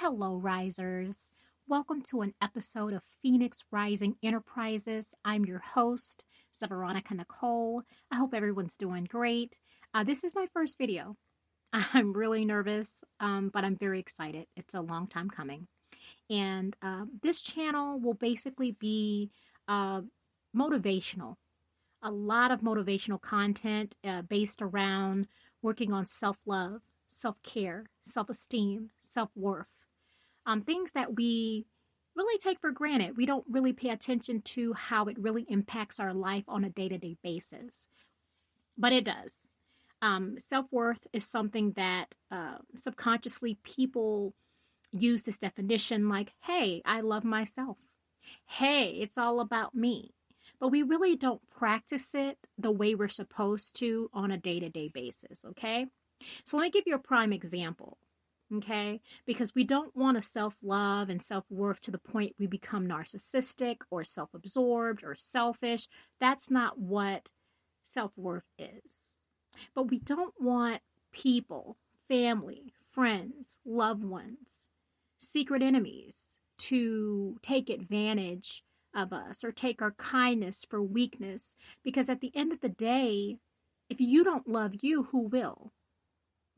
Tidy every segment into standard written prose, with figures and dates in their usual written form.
Hello, risers. Welcome to an episode of Phoenix Rising Enterprises. I'm your host, Veronica Nicole. I hope everyone's doing great. This is my first video. I'm really nervous, but I'm very excited. It's a long time coming. And this channel will basically be motivational. A lot of motivational content based around working on self-love, self-care, self-esteem, self-worth. Things that we really take for granted. We don't really pay attention to how it really impacts our life on a day-to-day basis. But it does. Self-worth is something that subconsciously people use this definition like, hey, I love myself. Hey, it's all about me. But we really don't practice it the way we're supposed to on a day-to-day basis, okay? So let me give you a prime example, okay? Because we don't want to self-love and self-worth to the point we become narcissistic or self-absorbed or selfish. That's not what self-worth is. But we don't want people, family, friends, loved ones, secret enemies to take advantage of us or take our kindness for weakness. Because at the end of the day, if you don't love you, who will?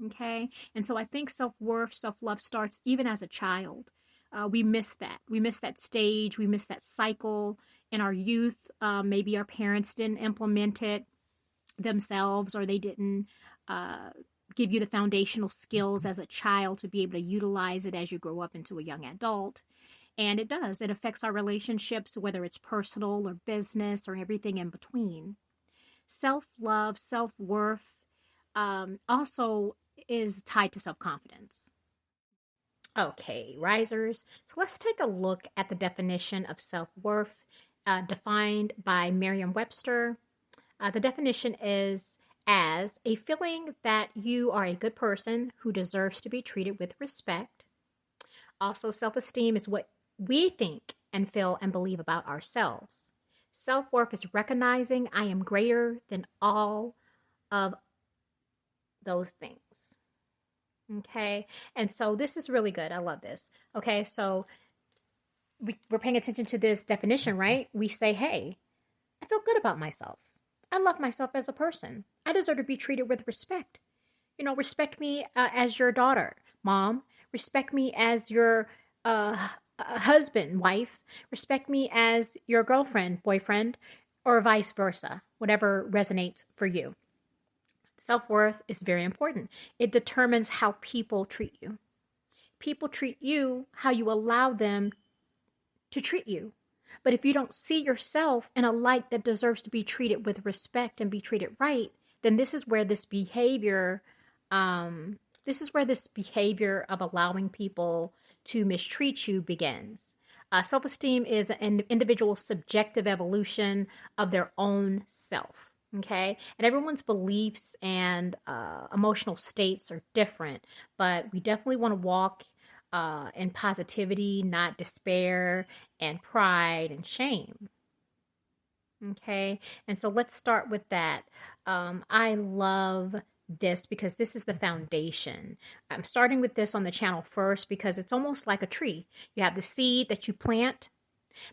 Okay? And so I think self-worth, self-love starts even as a child. We miss that. We miss that stage. We miss that cycle in our youth. Maybe our parents didn't implement it themselves, or they didn't give you the foundational skills as a child to be able to utilize it as you grow up into a young adult. And it does. It affects our relationships, whether it's personal or business or everything in between. Self-love, self-worth also is tied to self-confidence. Okay, risers. So let's take a look at the definition of self-worth defined by Merriam-Webster. The definition is as a feeling that you are a good person who deserves to be treated with respect. Also, self-esteem is what we think and feel and believe about ourselves. Self-worth is recognizing I am greater than all of those things. Okay, and so this is really good. I love this. Okay, so we're paying attention to this definition, right? We say, hey, I feel good about myself. I love myself as a person. I deserve to be treated with respect. You know, respect me as your daughter, mom. Respect me as your husband, wife. Respect me as your girlfriend, boyfriend, or vice versa, whatever resonates for you. Self-worth is very important. It determines how people treat you. People treat you how you allow them to treat you. But if you don't see yourself in a light that deserves to be treated with respect and be treated right, then this is where this behavior of allowing people to mistreat you begins. Self-esteem is an individual's subjective evolution of their own self, okay? And everyone's beliefs and emotional states are different, but we definitely want to walk in positivity, not despair, and pride and shame. Okay, and so let's start with that. I love this because this is the foundation. I'm starting with this on the channel first because it's almost like a tree. You have the seed that you plant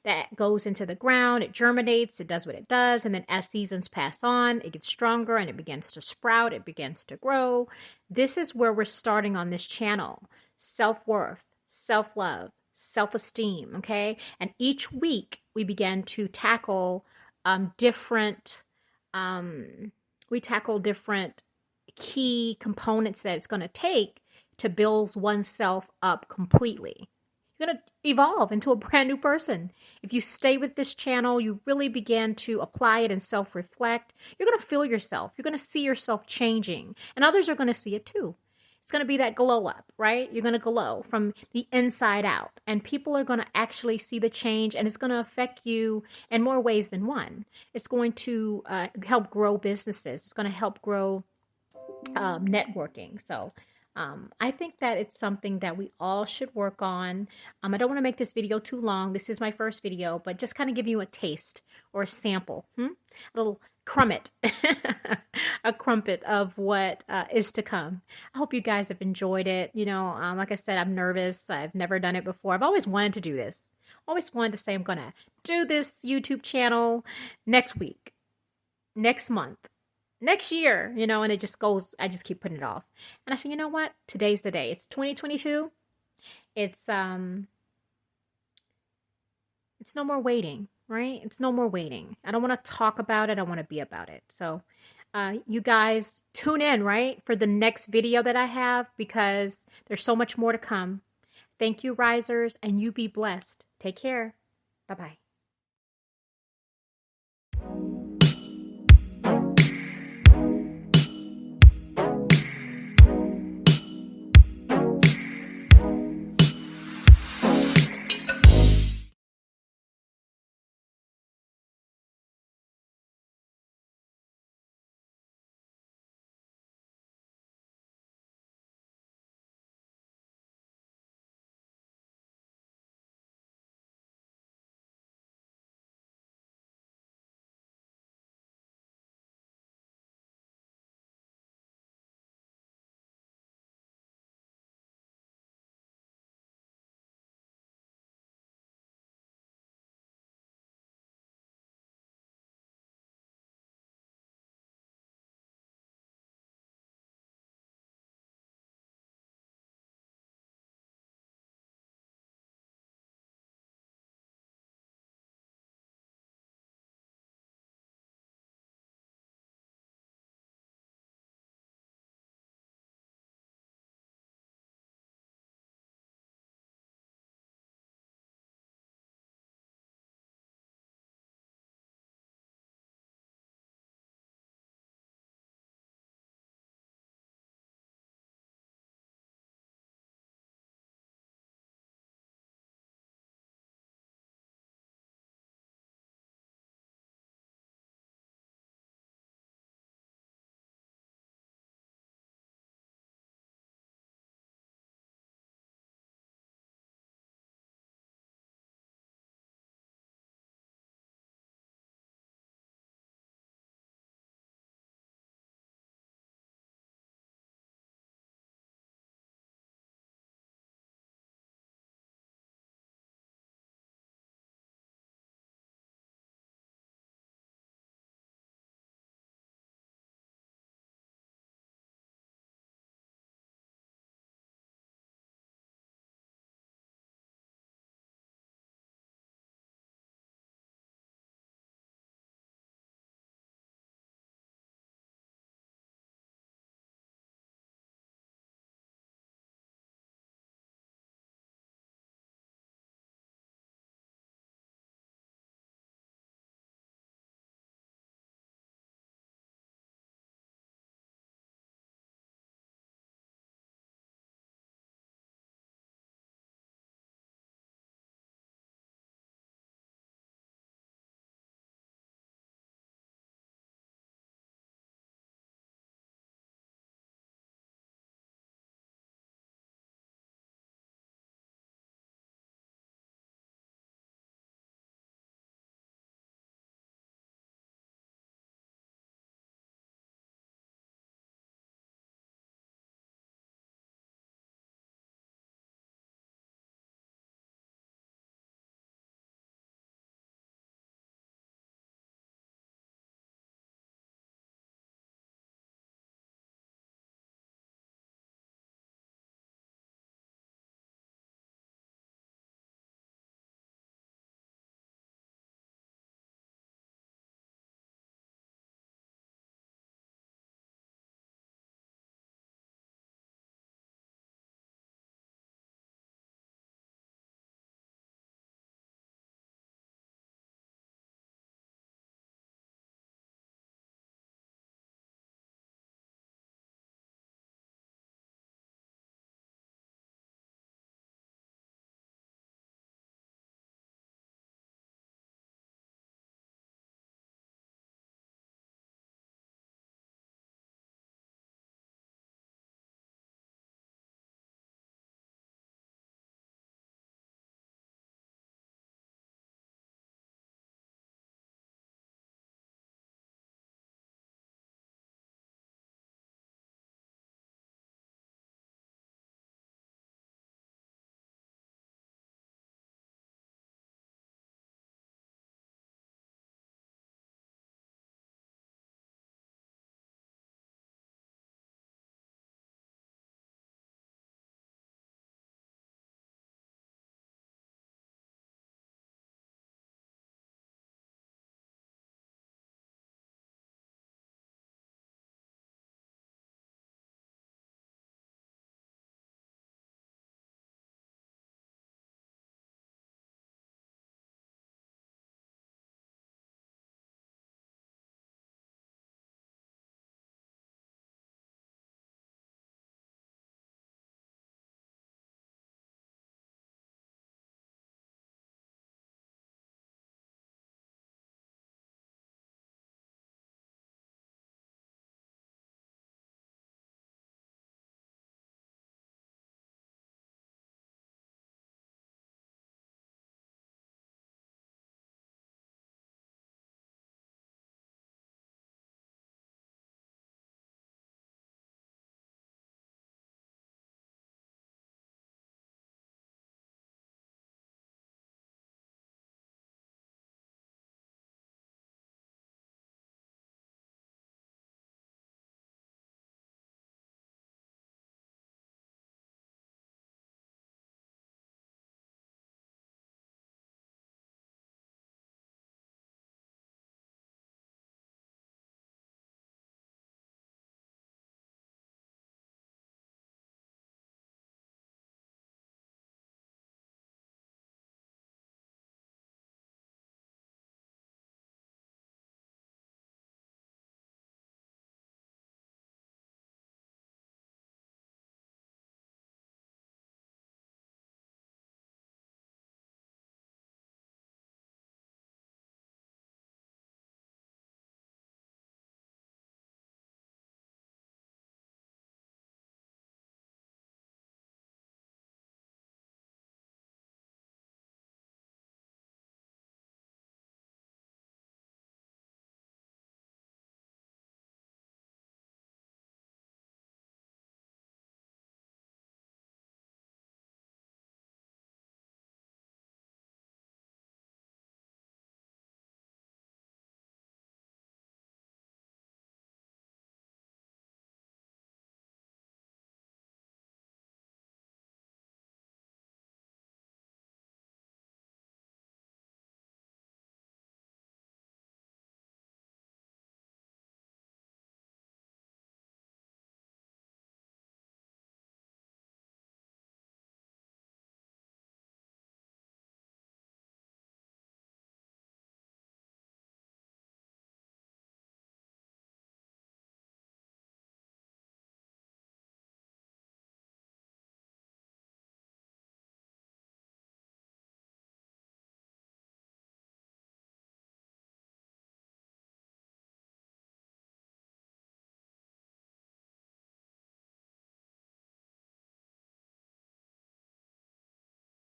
that goes into the ground, it germinates, it does what it does, and then as seasons pass on, it gets stronger and it begins to sprout, it begins to grow. This is where we're starting on this channel. Self-worth, self-love, self-esteem, okay? And each week we begin to tackle different key components that it's going to take to build oneself up completely. You're going to evolve into a brand new person. If you stay with this channel, you really begin to apply it and self-reflect. You're going to feel yourself. You're going to see yourself changing, and others are going to see it too. It's going to be that glow up, right? You're going to glow from the inside out, and people are going to actually see the change, and it's going to affect you in more ways than one. It's going to help grow businesses. It's going to help grow networking. So I think that it's something that we all should work on. I don't want to make this video too long. This is my first video, but just kind of give you a taste or a sample little crumpet, a crumpet of what is to come. I hope you guys have enjoyed it. Like I said, I'm nervous. I've never done it before. I've always wanted to do this. Always wanted to say I'm going to do this YouTube channel next week, next month, next year, and it just goes, I just keep putting it off. And I said, you know what? Today's the day. It's 2022. It's no more waiting, right? It's no more waiting. I don't want to talk about it. I want to be about it. So you guys tune in, right, for the next video that I have, because there's so much more to come. Thank you, risers, and you be blessed. Take care. Bye-bye.